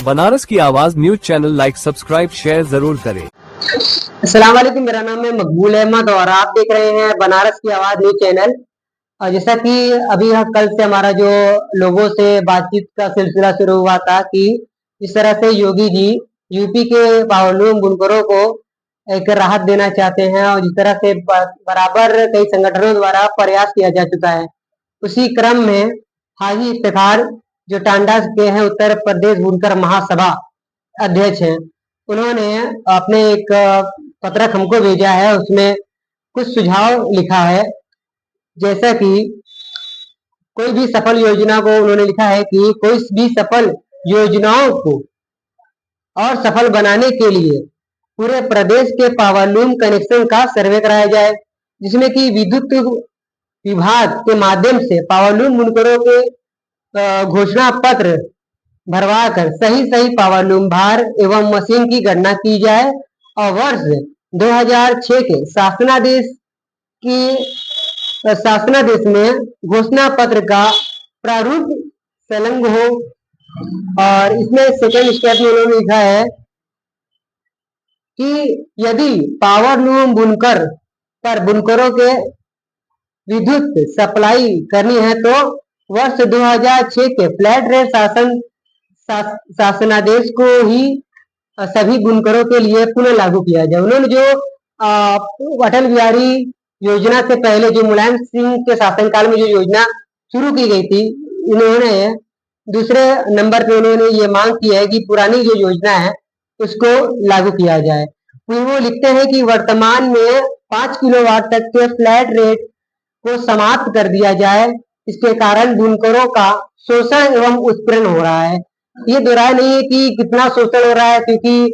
बनारस की आवाज news channel like subscribe share जरूर करें। अस्सलाम वालेकुम, मेरा नाम है मकबूल अहमद और आप देख रहे हैं बनारस की आवाज न्यूज चैनल। और जैसा कि अभी कल से हमारा जो लोगों से बातचीत का सिलसिला शुरू हुआ था कि जिस तरह से योगी जी यूपी के पावरलूम बुनकरों को एक राहत देना चाहते हैं और जिस तरह से बराबर कई संगठनों द्वारा प्रयास किया जा चुका है, उसी क्रम में हाजी इफ्तिखार जो टांडा के हैं, उत्तर प्रदेश बुनकर महासभा अध्यक्ष हैं, उन्होंने अपने एक पत्रक हमको भेजा है। उसमें कुछ सुझाव लिखा है, जैसा कि कोई भी सफल योजना को उन्होंने लिखा है कि कोई भी सफल योजनाओं को और सफल बनाने के लिए पूरे प्रदेश के पावरलूम कनेक्शन का सर्वे कराया जाए, जिसमें कि विद्युत विभाग के माध्यम से पावरलूम बुनकरों के घोषणा पत्र भरवा कर सही सही पावरलूम भार एवं मशीन की गणना की जाए और वर्ष 2006 के शासनादेश में घोषणा पत्र का प्रारूप संलग्न हो। और इसमें सेकेंड स्टेप में उन्होंने लिखा है कि यदि पावरलूम बुनकर पर बुनकरों के विद्युत सप्लाई करनी है तो वर्ष 2006 के फ्लैट रेट शासनादेश को ही सभी बुनकरों के लिए पुनः लागू किया जाए। उन्होंने जो अटल बिहारी योजना से पहले जो मुलायम सिंह के शासनकाल में जो योजना शुरू की गई थी, इन्होंने दूसरे नंबर पे उन्होंने ये मांग की है कि पुरानी जो योजना है उसको लागू किया जाए। वो लिखते हैं कि वर्तमान में 5 किलोवाट तक के फ्लैट रेट को समाप्त कर दिया जाए। इसके कारण बुनकरों का शोषण एवं उत्पीड़न हो रहा है। ये दोहराया नहीं है कि कितना शोषण हो रहा है, क्योंकि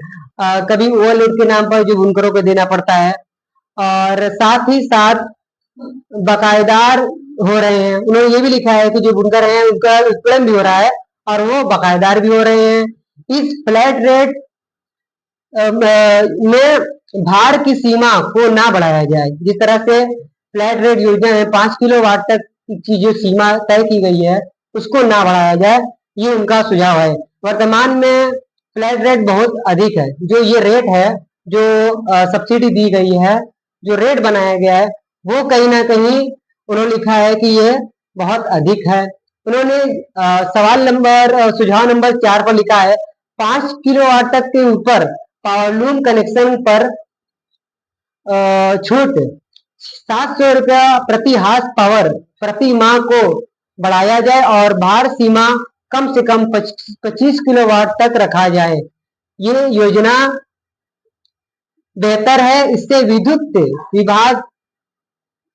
कभी ओवरलोड के नाम पर जो बुनकरों को देना पड़ता है और साथ ही साथ बकायेदार हो रहे हैं। उन्होंने ये भी लिखा है कि जो बुनकर हैं उनका उत्पीड़न भी हो रहा है और वो बकायेदार भी हो रहे हैं। इस फ्लैट रेट में भार की सीमा को ना बढ़ाया जाए। जिस तरह से फ्लैट रेट योजना है 5 किलोवाट तक की जो सीमा तय की गई है उसको ना बढ़ाया जाए, ये उनका सुझाव है। वर्तमान में फ्लैट रेट बहुत अधिक है। जो ये रेट है, जो सब्सिडी दी गई है, जो रेट बनाया गया है, वो कहीं ना कहीं उन्होंने लिखा है कि ये बहुत अधिक है। उन्होंने सुझाव नंबर 4 पर लिखा है 5 किलोवाट तक के ऊपर पावरलूम कनेक्शन पर छूट 700 रुपया प्रति हार्स पावर प्रति माह को बढ़ाया जाए और भार सीमा कम से कम 25 किलोवाट तक रखा जाए। ये योजना बेहतर है, इससे विद्युत विभाग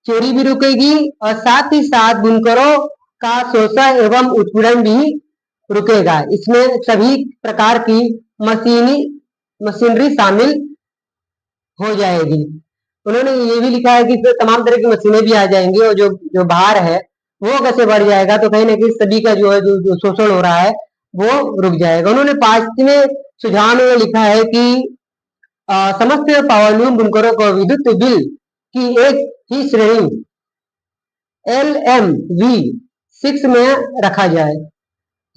चोरी भी रुकेगी और साथ ही साथ बुनकरों का शोषण एवं उत्पीड़न भी रुकेगा। इसमें सभी प्रकार की मशीनरी शामिल हो जाएगी। उन्होंने ये भी लिखा है कि तमाम तरह की मशीनें भी आ जाएंगी और जो भार है वो कैसे बढ़ जाएगा, तो कहीं ना कहीं सभी का जो है जो शोषण हो रहा है वो रुक जाएगा। उन्होंने 5वें सुझाव में लिखा है कि समस्त पावरलूम बुनकरों को विद्युत बिल की एक ही श्रेणी LMV 6 में रखा जाए,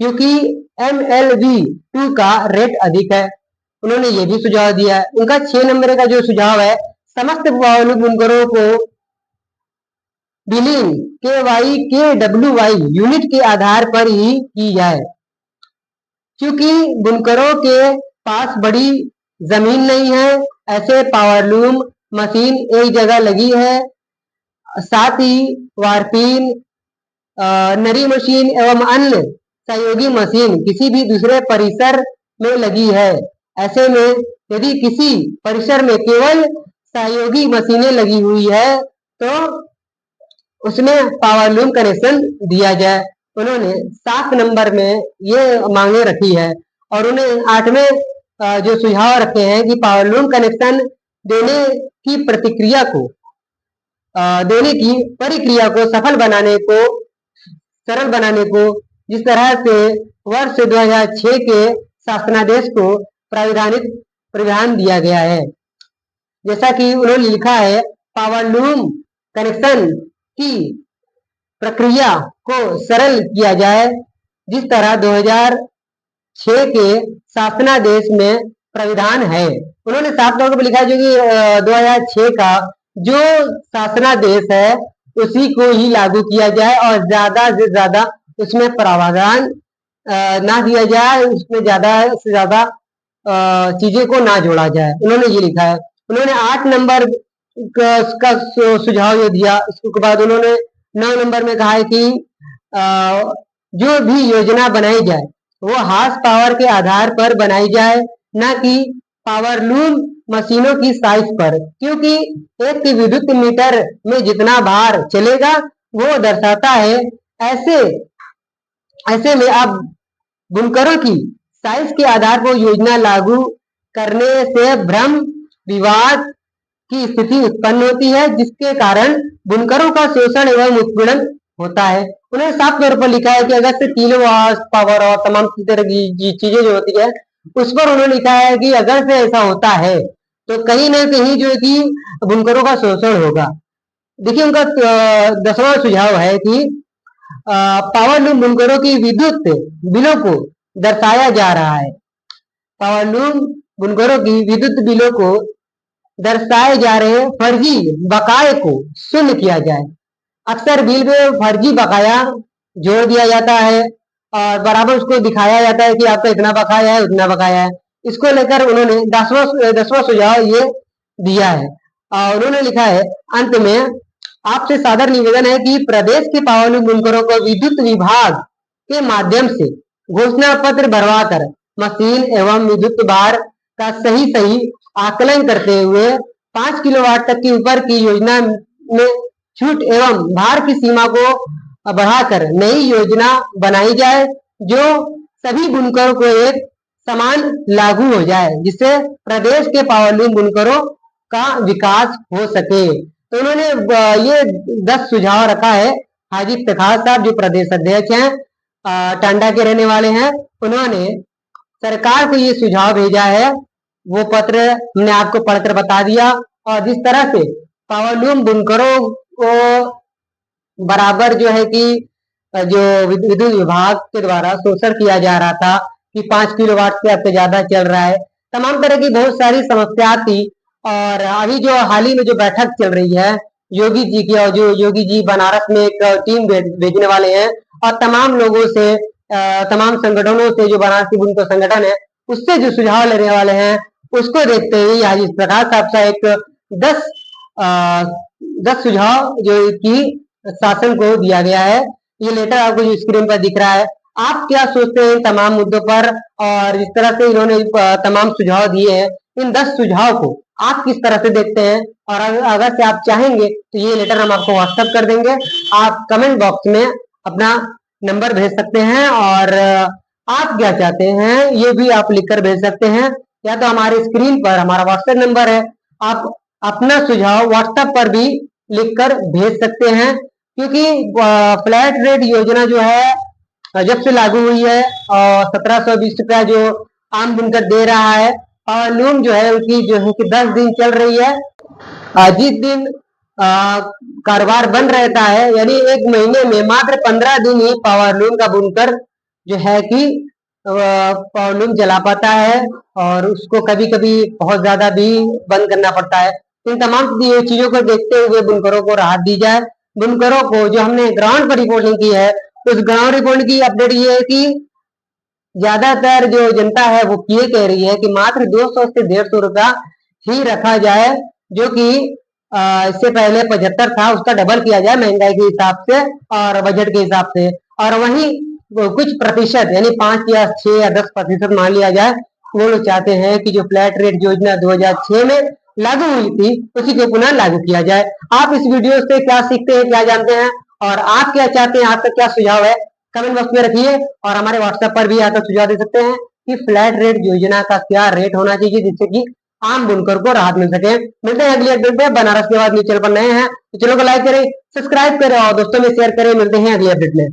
क्योंकि MLV 2 का रेट अधिक है। उन्होंने ये भी सुझाव दिया है। उनका 6 नंबर का जो सुझाव है, समस्त पावरलूम बुनकरों को बिलिंग KWY यूनिट के आधार पर ही की जाए, क्योंकि बुनकरों के पास बड़ी जमीन नहीं है। ऐसे पावरलूम मशीन एक जगह लगी है, साथ ही वारपीन, नरी मशीन एवं अन्य सहयोगी मशीन किसी भी दूसरे परिसर में लगी है। ऐसे में यदि किसी परिसर में केवल सहयोगी मशीनें लगी हुई है तो उसमें पावरलूम कनेक्शन दिया जाए। उन्होंने 7 नंबर में ये मांगे रखी है और उन्हें 8वें जो सुझाव रखे हैं कि पावरलूम कनेक्शन देने की प्रक्रिया को सरल बनाने को जिस तरह से वर्ष 2006 के शासनादेश को प्राविधान दिया गया है। जैसा कि उन्होंने लिखा है, पावरलूम कनेक्शन की प्रक्रिया को सरल किया जाए, जिस तरह 2006 के शासनादेश में प्राविधान है। उन्होंने साफ तौर पर लिखा है जो कि 2006 का जो शासनादेश है उसी को ही लागू किया जाए और ज्यादा से ज्यादा उसमें प्रावधान ना दिया जाए, उसमें ज्यादा से ज्यादा चीजें को ना जोड़ा जाए। उन्होंने ये लिखा है। उन्होंने 8 नंबर का सुझाव ये दिया। उसके बाद उन्होंने 9 नंबर में कहा है कि जो भी योजना बनाई जाए वो हार्स पावर के आधार पर बनाई जाए, ना कि पावरलूम मशीनों की साइज पर, क्योंकि एक विद्युत मीटर में जितना भार चलेगा वो दर्शाता है। ऐसे ऐसे में अब बुनकरों की साइज के आधार पर योजना लागू करने से भ्रम विवाद की स्थिति उत्पन्न होती है, जिसके कारण बुनकरों का शोषण एवं उत्पीड़न होता है। उन्होंने साफ तौर पर लिखा है कि अगर से किलो पावर और तमाम तरह की चीजें जो होती है उस पर उन्होंने लिखा है कि अगर से ऐसा होता है तो कहीं ना कहीं जो है कि बुनकरों का शोषण होगा। देखिए उनका 10वां सुझाव है कि पावरलूम बुनकरों की विद्युत बिलों को दर्शाया जा रहा है। पावरलूम बुनकरों की विद्युत बिलों को दर्शाए जा रहे फर्जी बकाये को शून्य किया जाए। अक्सर बिल में फर्जी बकाया जोड़ दिया जाता है और बराबर उसको दिखाया जाता है कि आपका इतना बकाया है उतना बकाया है। इसको लेकर उन्होंने 10वां सुझाव ये दिया है और उन्होंने लिखा है अंत में आपसे सादर निवेदन है कि प्रदेश के पावरलूम बुनकरों को विद्युत विभाग के माध्यम से घोषणा पत्र भरवा कर मशीन एवं विद्युत भार का सही सही आकलन करते हुए 5 किलोवाट तक की ऊपर की योजना में छूट एवं भार की सीमा को बढ़ाकर नई योजना बनाई जाए जो सभी बुनकरों को एक समान लागू हो जाए, जिससे प्रदेश के पावरलूम बुनकरों का विकास हो सके। तो उन्होंने ये 10 सुझाव रखा है। हाजी इफ्तिखार साहब जो प्रदेश अध्यक्ष हैं, टांडा के रहने वाले हैं, उन्होंने सरकार को ये सुझाव भेजा है। वो पत्र हमने आपको पढ़कर बता दिया और जिस तरह से पावरलूम बुनकरों को बराबर जो है कि जो विद्युत विभाग के द्वारा शोषण किया जा रहा था कि 5 किलोवाट से अब से ज्यादा चल रहा है, तमाम तरह की बहुत सारी समस्या थी। और अभी जो हाल ही में जो बैठक चल रही है योगी जी की, और जो योगी जी बनारस में एक टीम भेजने वाले हैं और तमाम लोगों से तमाम संगठनों से, जो बनारस की बुनकर संगठन है उससे जो सुझाव लेने वाले हैं उसको देखते हुए आज इस प्रकार साहब से एक 10 सुझाव जो कि शासन को दिया गया है। ये लेटर आपको जो स्क्रीन पर दिख रहा है, आप क्या सोचते हैं इन तमाम मुद्दों पर, और जिस तरह से इन्होंने तमाम सुझाव दिए हैं इन 10 सुझाव को आप किस तरह से देखते हैं। और अगर से आप चाहेंगे तो ये लेटर हम आपको व्हाट्सएप कर देंगे, आप कमेंट बॉक्स में अपना नंबर भेज सकते हैं और आप क्या चाहते हैं ये भी आप लिखकर भेज सकते हैं, या तो हमारे स्क्रीन पर हमारा व्हाट्सएप नंबर है, आप अपना सुझाव व्हाट्सएप पर भी लिखकर भेज सकते हैं। क्योंकि फ्लैट रेट योजना जो है जब से लागू हुई है और 1720 रुपया जो आम बुनकर दे रहा है, और लूम जो है उनकी जो है कि 10 दिन चल रही है। जिस दिन कारोबार बंद रहता है यानी एक महीने में मात्र 15 दिन ही पावरलूम का बुनकर जो है कि पावरलूम चला पाता है और उसको कभी कभी बहुत ज्यादा भी बंद करना पड़ता है। इन तमाम चीजों को देखते हुए बुनकरों को राहत दी जाए। बुनकरों को जो हमने ग्राउंड पर रिपोर्टिंग की है उस ग्राउंड रिपोर्ट की अपडेट ये है कि ज्यादातर जो जनता है वो ये कह रही है कि मात्र 200 से 150 रुपया ही रखा जाए, जो कि इससे पहले 75 था उसका डबल किया जाए महंगाई के हिसाब से और बजट के हिसाब से। और वहीं कुछ प्रतिशत यानी 5 या 6 या 10% मान लिया जाए, वो लोग चाहते हैं कि जो फ्लैट रेट योजना 2006 में लागू हुई थी उसी को पुनः लागू किया जाए। आप इस वीडियो से क्या सीखते हैं, क्या जानते हैं, और आप क्या चाहते हैं, आपका क्या सुझाव है, कमेंट बॉक्स में रखिए। और हमारे व्हाट्सएप पर भी आकर सुझाव दे सकते हैं कि फ्लैट रेट योजना का क्या रेट होना चाहिए जिससे कि आम बुनकर को राहत मिल सके। मिलते हैं अगली अपडेट में। बनारस के बाद न्यूज चैनल पर नए हैं तो चैनल को लाइक करें, सब्सक्राइब करें और दोस्तों में शेयर करें। मिलते हैं अगली अपडेट में।